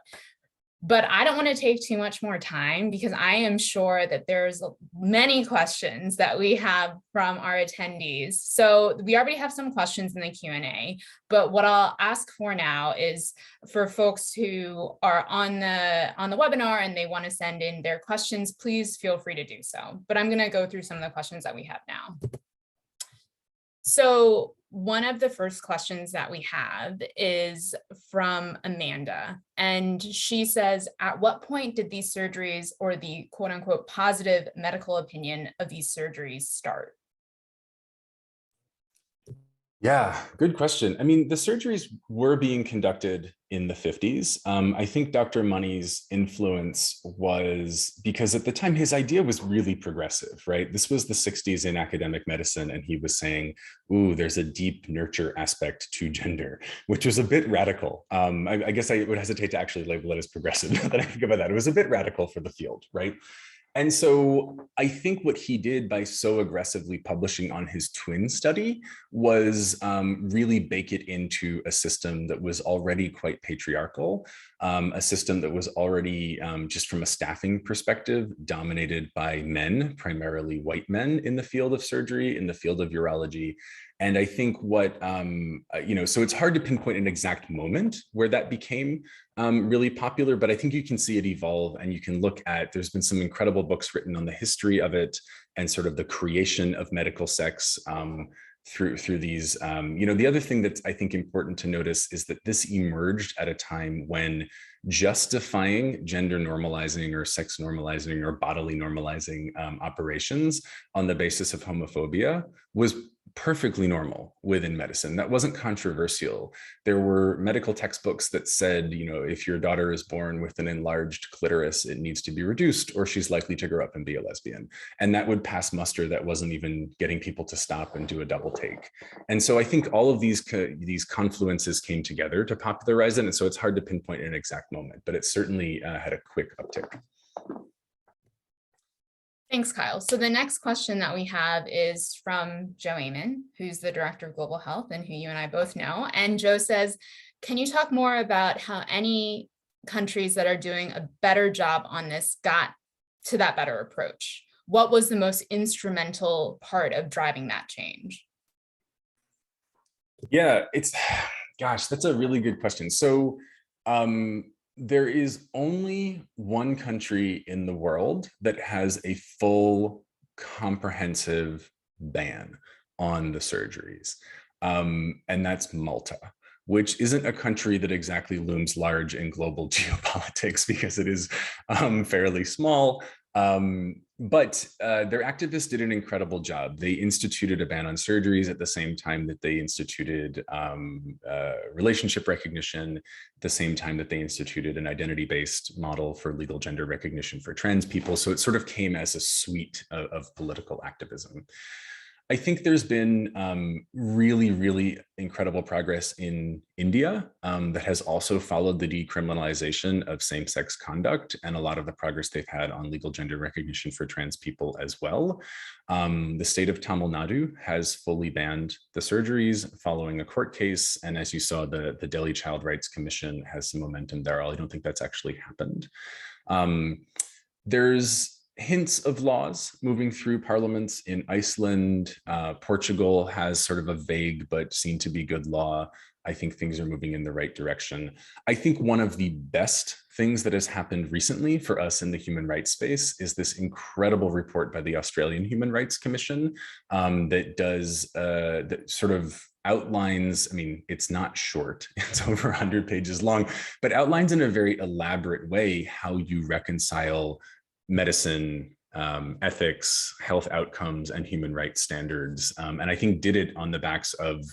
But I don't want to take too much more time, because I am sure that there's many questions that we have from our attendees. So we already have some questions in the Q&A, but what I'll ask for now is for folks who are on the webinar and they want to send in their questions, please feel free to do so. But I'm going to go through some of the questions that we have now. So one of the first questions that we have is from Amanda, and she says, at what point did these surgeries, or the quote unquote positive medical opinion of these surgeries, start? Yeah, good question. I mean, the surgeries were being conducted in the 50s. I think Dr. Money's influence was because at the time his idea was really progressive, right? This was the 60s in academic medicine, and he was saying, ooh, there's a deep nurture aspect to gender, which was a bit radical. I guess I would hesitate to actually label it as progressive now that I think about that. It was a bit radical for the field, right? And so I think what he did by so aggressively publishing on his twin study was really bake it into a system that was already quite patriarchal, a system that was already, just from a staffing perspective, dominated by men, primarily white men in the field of surgery, in the field of urology. And I think what, so it's hard to pinpoint an exact moment where that became really popular, but I think you can see it evolve, and you can look at, there's been some incredible books written on the history of it and sort of the creation of medical sex through these. The other thing that's I think important to notice is that this emerged at a time when justifying gender normalizing or sex normalizing or bodily normalizing operations on the basis of homophobia was perfectly normal within medicine. That wasn't controversial. There were medical textbooks that said, if your daughter is born with an enlarged clitoris, it needs to be reduced, or she's likely to grow up and be a lesbian. And that would pass muster. That wasn't even getting people to stop and do a double take. And so I think all of these confluences came together to popularize it. And so it's hard to pinpoint an exact moment, but it certainly had a quick uptick. Thanks, Kyle. So the next question that we have is from Joe Heyman, who's the Director of Global Health and who you and I both know. And Joe says, can you talk more about how any countries that are doing a better job on this got to that better approach? What was the most instrumental part of driving that change? Yeah, that's a really good question. So there is only one country in the world that has a full comprehensive ban on the surgeries. And that's Malta, which isn't a country that exactly looms large in global geopolitics because it is fairly small. But their activists did an incredible job. They instituted a ban on surgeries at the same time that they instituted relationship recognition, at the same time that they instituted an identity-based model for legal gender recognition for trans people. So it sort of came as a suite of political activism. I think there's been really, really incredible progress in India that has also followed the decriminalization of same-sex conduct and a lot of the progress they've had on legal gender recognition for trans people as well. The state of Tamil Nadu has fully banned the surgeries following a court case. And as you saw, the Delhi Child Rights Commission has some momentum there. I don't think that's actually happened. There's hints of laws moving through parliaments in Iceland. Portugal has sort of a vague but seen to be good law. I think things are moving in the right direction. I think one of the best things that has happened recently for us in the human rights space is this incredible report by the Australian Human Rights Commission that sort of outlines, it's not short, it's over 100 pages long, but outlines in a very elaborate way how you reconcile medicine, ethics, health outcomes, and human rights standards. And I think did it on the backs of,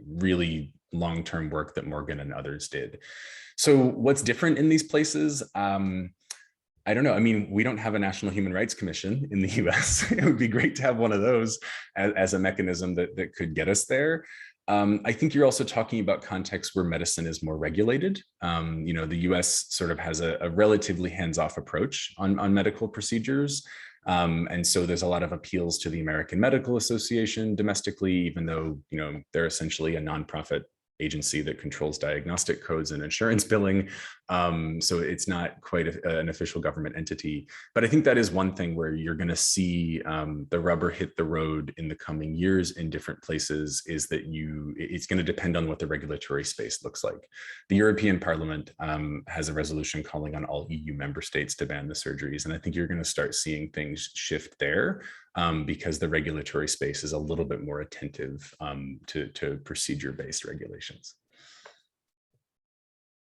really long-term work that Morgan and others did. So what's different in these places? I don't know. We don't have a National Human Rights Commission in the US. It would be great to have one of those as a mechanism that could get us there. I think you're also talking about contexts where medicine is more regulated. The US sort of has a relatively hands-off approach on medical procedures. And so there's a lot of appeals to the American Medical Association domestically, even though, they're essentially a nonprofit agency that controls diagnostic codes and insurance billing. So it's not quite an official government entity. But I think that is one thing where you're going to see the rubber hit the road in the coming years in different places, is that it's going to depend on what the regulatory space looks like. The European Parliament has a resolution calling on all EU member states to ban the surgeries. And I think you're going to start seeing things shift there because the regulatory space is a little bit more attentive to procedure-based regulations.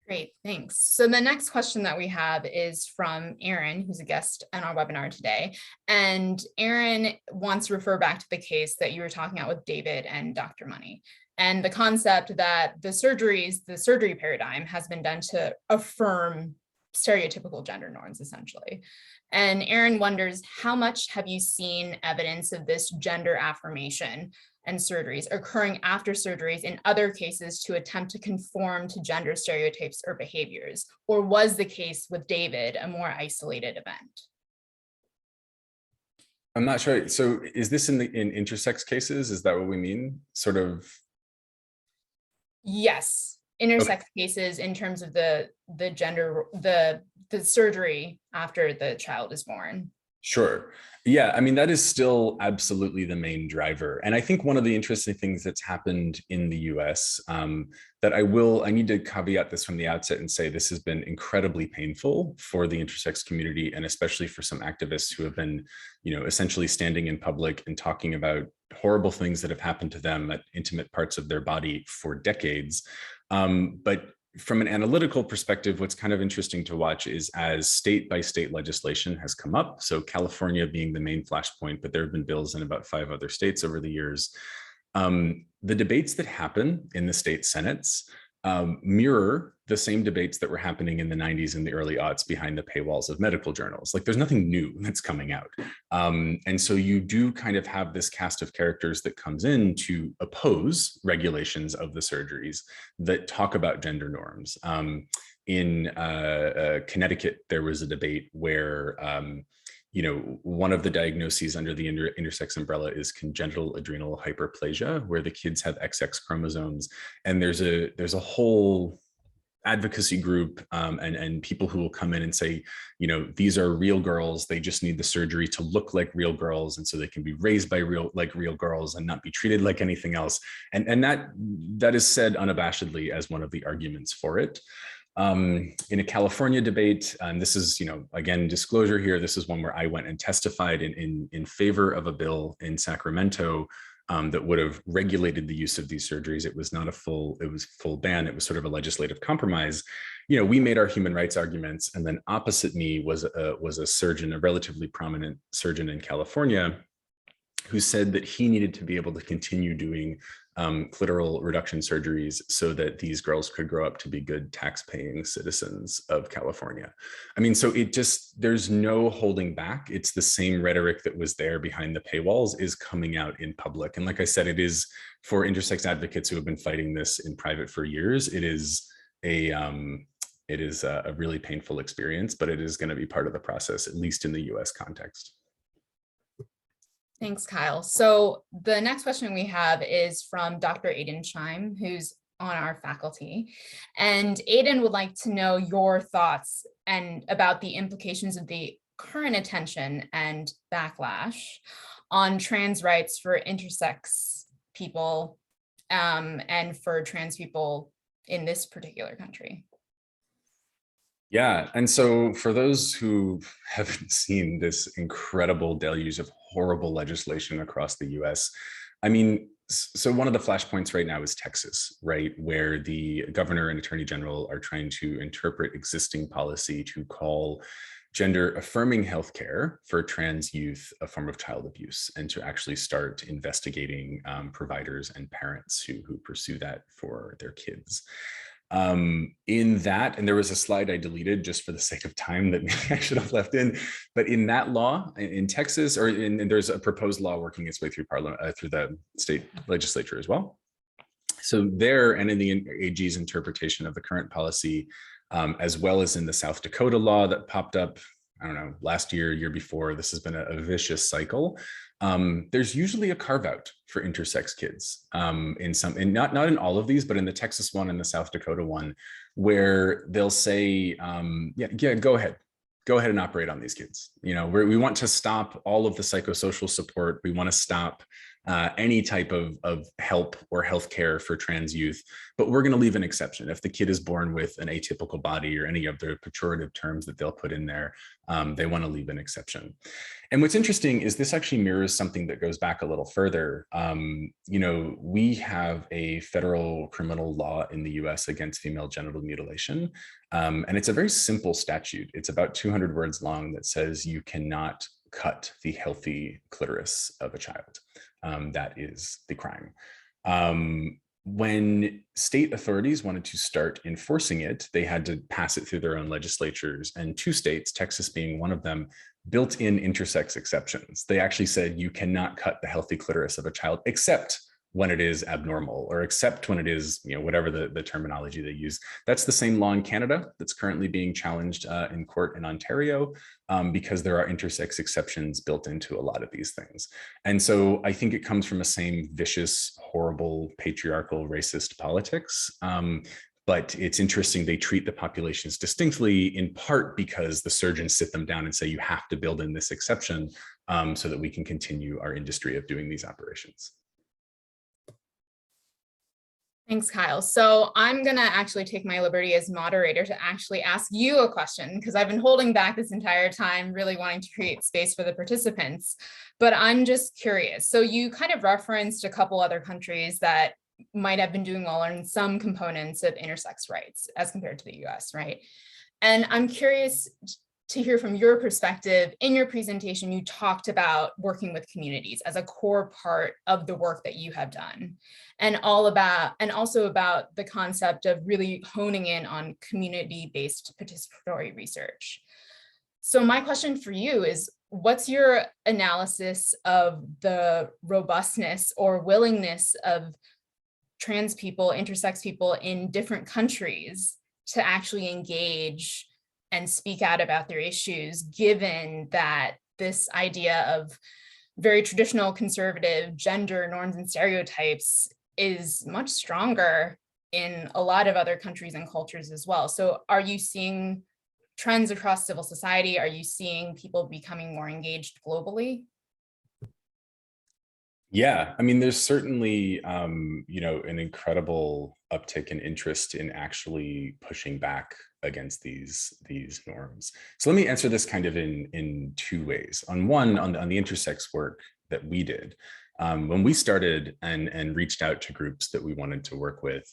Great, thanks. So the next question that we have is from Aaron, who's a guest on our webinar today. And Aaron wants to refer back to the case that you were talking about with David and Dr. Money, and the concept that the surgery paradigm has been done to affirm stereotypical gender norms, essentially. And Aaron wonders, how much have you seen evidence of this gender affirmation and surgeries occurring after surgeries in other cases to attempt to conform to gender stereotypes or behaviors? Or was the case with David a more isolated event? I'm not sure. So is this in intersex cases? Is that what we mean? Sort of? Yes. intersex cases in terms of the gender, the surgery after the child is born. Sure. Yeah, I mean, that is still absolutely the main driver. And I think one of the interesting things that's happened in the US that I need to caveat this from the outset and say this has been incredibly painful for the intersex community, and especially for some activists who have been, essentially standing in public and talking about horrible things that have happened to them at intimate parts of their body for decades. But from an analytical perspective, what's kind of interesting to watch is as state by state legislation has come up, so California being the main flashpoint, but there have been bills in about 5 other states over the years. The debates that happen in the state senates mirror the same debates that were happening in the 90s and the early aughts behind the paywalls of medical journals. Like, there's nothing new that's coming out. And so you do kind of have this cast of characters that comes in to oppose regulations of the surgeries that talk about gender norms. In Connecticut, there was a debate where one of the diagnoses under the intersex umbrella is congenital adrenal hyperplasia, where the kids have XX chromosomes. And there's a whole advocacy group and people who will come in and say, these are real girls. They just need the surgery to look like real girls. And so they can be raised by real girls and not be treated like anything else. And that is said unabashedly as one of the arguments for it. In a California debate, and this is, again, disclosure here, this is one where I went and testified in favor of a bill in Sacramento that would have regulated the use of these surgeries. It was not it was full ban. It was sort of a legislative compromise. We made our human rights arguments, and then opposite me was a surgeon, a relatively prominent surgeon in California, who said that he needed to be able to continue doing clitoral reduction surgeries so that these girls could grow up to be good tax-paying citizens of California. I mean, so there's no holding back. It's the same rhetoric that was there behind the paywalls is coming out in public. And like I said, it is for intersex advocates who have been fighting this in private for years. It is a really painful experience, but it is going to be part of the process, at least in the US context. Thanks, Kyle. So the next question we have is from Dr. Aiden Scheim, who's on our faculty. And Aiden would like to know your thoughts and about the implications of the current attention and backlash on trans rights for intersex people and for trans people in this particular country. Yeah, and so for those who haven't seen this incredible deluge of horrible legislation across the US, I mean, so one of the flashpoints right now is Texas, right, where the governor and attorney general are trying to interpret existing policy to call gender affirming healthcare for trans youth a form of child abuse, and to actually start investigating providers and parents who pursue that for their kids. In that, and there was a slide I deleted just for the sake of time that maybe I should have left in, but in that law in Texas, and there's a proposed law working its way through Parliament, through the state legislature as well. So there, and in the AG's interpretation of the current policy, as well as in the South Dakota law that popped up, I don't know, last year before, this has been a vicious cycle. There's usually a carve out for intersex kids in some, and not in all of these, but in the Texas one and the South Dakota one, where they'll say, yeah, go ahead and operate on these kids. We want to stop all of the psychosocial support. We want to stop any type of help or healthcare for trans youth, but we're going to leave an exception. If the kid is born with an atypical body or any of the pejorative terms that they'll put in there, they want to leave an exception. And what's interesting is this actually mirrors something that goes back a little further. We have a federal criminal law in the US against female genital mutilation. And it's a very simple statute. It's about 200 words long that says you cannot cut the healthy clitoris of a child. That is the crime. When state authorities wanted to start enforcing it, they had to pass it through their own legislatures. And 2 states, Texas being one of them, built in intersex exceptions. They actually said you cannot cut the healthy clitoris of a child except when it is abnormal, or except when it is, whatever the terminology they use. That's the same law in Canada that's currently being challenged in court in Ontario, because there are intersex exceptions built into a lot of these things. And so I think it comes from a same vicious, horrible, patriarchal, racist politics. But it's interesting, they treat the populations distinctly, in part because the surgeons sit them down and say, you have to build in this exception so that we can continue our industry of doing these operations. Thanks, Kyle. So I'm going to actually take my liberty as moderator to actually ask you a question, because I've been holding back this entire time, really wanting to create space for the participants. But I'm just curious. So you kind of referenced a couple other countries that might have been doing well in some components of intersex rights as compared to the US, right? And I'm curious to hear from your perspective. In your presentation, you talked about working with communities as a core part of the work that you have done, and also about the concept of really honing in on community-based participatory research. So my question for you is, what's your analysis of the robustness or willingness of trans people, intersex people in different countries to actually engage and speak out about their issues, given that this idea of very traditional conservative gender norms and stereotypes is much stronger in a lot of other countries and cultures as well? So are you seeing trends across civil society? Are you seeing people becoming more engaged globally? Yeah, I mean, there's certainly, you know, an incredible uptick in interest in actually pushing back against these norms. So let me answer this kind of in two ways. On the intersex work that we did, when we started and reached out to groups that we wanted to work with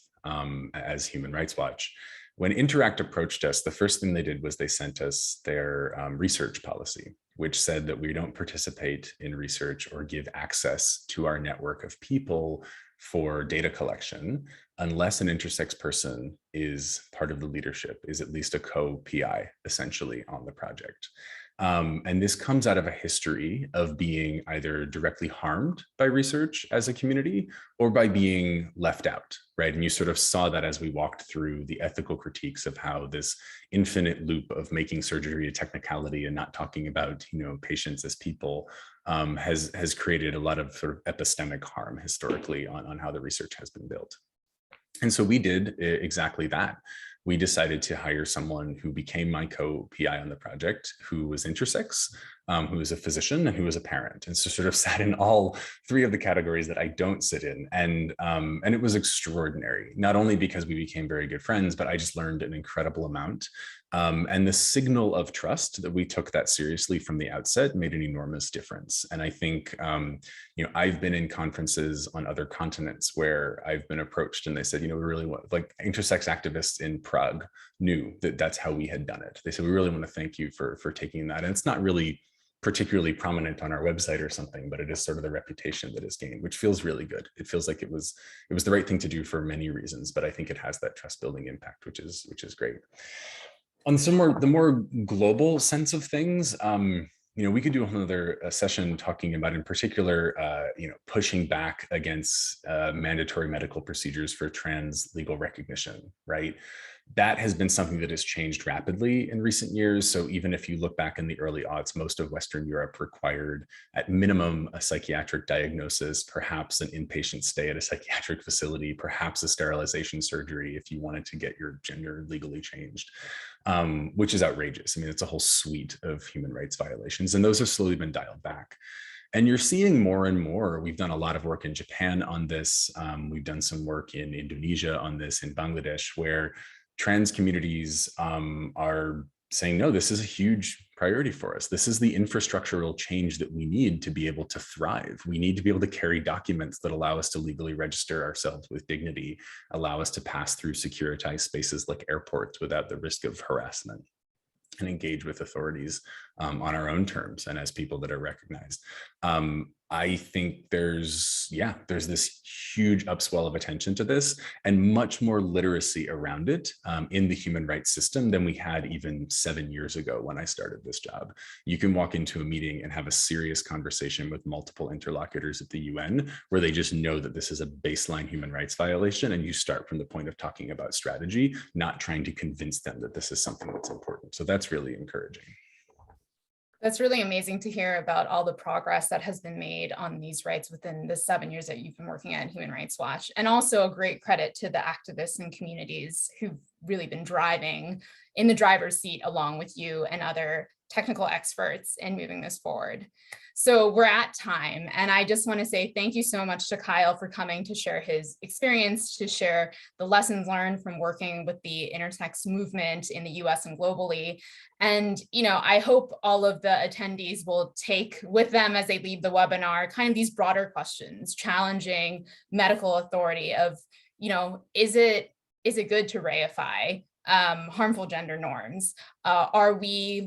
as Human Rights Watch, when Interact approached us, the first thing they did was they sent us their research policy, which said that we don't participate in research or give access to our network of people for data collection unless an intersex person is part of the leadership, is at least a co-PI essentially on the project. And this comes out of a history of being either directly harmed by research as a community or by being left out, right? And you sort of saw that as we walked through the ethical critiques of how this infinite loop of making surgery a technicality and not talking about, you know, patients as people has created a lot of sort of epistemic harm historically on how the research has been built. And so we did exactly that. We decided to hire someone who became my co-PI on the project, who was intersex, who was a physician, and who was a parent. And so sort of sat in all three of the categories that I don't sit in. And it was extraordinary, not only because we became very good friends, but I just learned an incredible amount. And the signal of trust that we took that seriously from the outset made an enormous difference. And I think, you know, I've been in conferences on other continents where I've been approached and they said, you know, we really want, like intersex activists in Prague knew that that's how we had done it. They said, we really want to thank you for taking that. And it's not really particularly prominent on our website or something, but it is sort of the reputation that is gained, which feels really good. It feels like it was the right thing to do for many reasons, but I think it has that trust building impact, which is great. On the more global sense of things, you know, we could do another session talking about, in particular, you know, pushing back against mandatory medical procedures for trans legal recognition, right? That has been something that has changed rapidly in recent years. So even if you look back in the early aughts, most of Western Europe required at minimum a psychiatric diagnosis, perhaps an inpatient stay at a psychiatric facility, perhaps a sterilization surgery if you wanted to get your gender legally changed, which is outrageous. I mean, it's a whole suite of human rights violations, and those have slowly been dialed back. And you're seeing more and more. We've done a lot of work in Japan on this. We've done some work in Indonesia on this, in Bangladesh, where trans communities are saying, no, this is a huge priority for us. This is the infrastructural change that we need to be able to thrive. We need to be able to carry documents that allow us to legally register ourselves with dignity, allow us to pass through securitized spaces like airports without the risk of harassment, and engage with authorities on our own terms and as people that are recognized. I think there's this huge upswell of attention to this and much more literacy around it in the human rights system than we had even 7 years ago when I started this job. You can walk into a meeting and have a serious conversation with multiple interlocutors at the UN where they just know that this is a baseline human rights violation, and you start from the point of talking about strategy, not trying to convince them that this is something that's important. So that's really encouraging. That's really amazing to hear about all the progress that has been made on these rights within the 7 years that you've been working at Human Rights Watch. And also a great credit to the activists and communities who've really been driving in the driver's seat along with you and other technical experts in moving this forward. So we're at time, and I just want to say thank you so much to Kyle for coming to share his experience, to share the lessons learned from working with the intersex movement in the US and globally. And, you know, I hope all of the attendees will take with them as they leave the webinar kind of these broader questions, challenging medical authority of, you know, is it good to reify harmful gender norms? Are we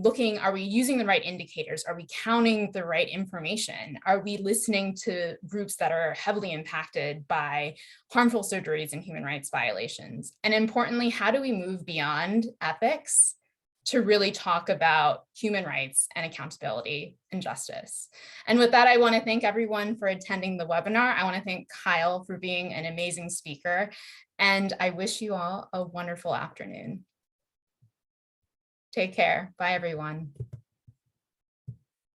using the right indicators? Are we counting the right information? Are we listening to groups that are heavily impacted by harmful surgeries and human rights violations? And importantly, how do we move beyond ethics to really talk about human rights and accountability and justice? And with that, I want to thank everyone for attending the webinar. I want to thank Kyle for being an amazing speaker. And I wish you all a wonderful afternoon. Take care. Bye, everyone.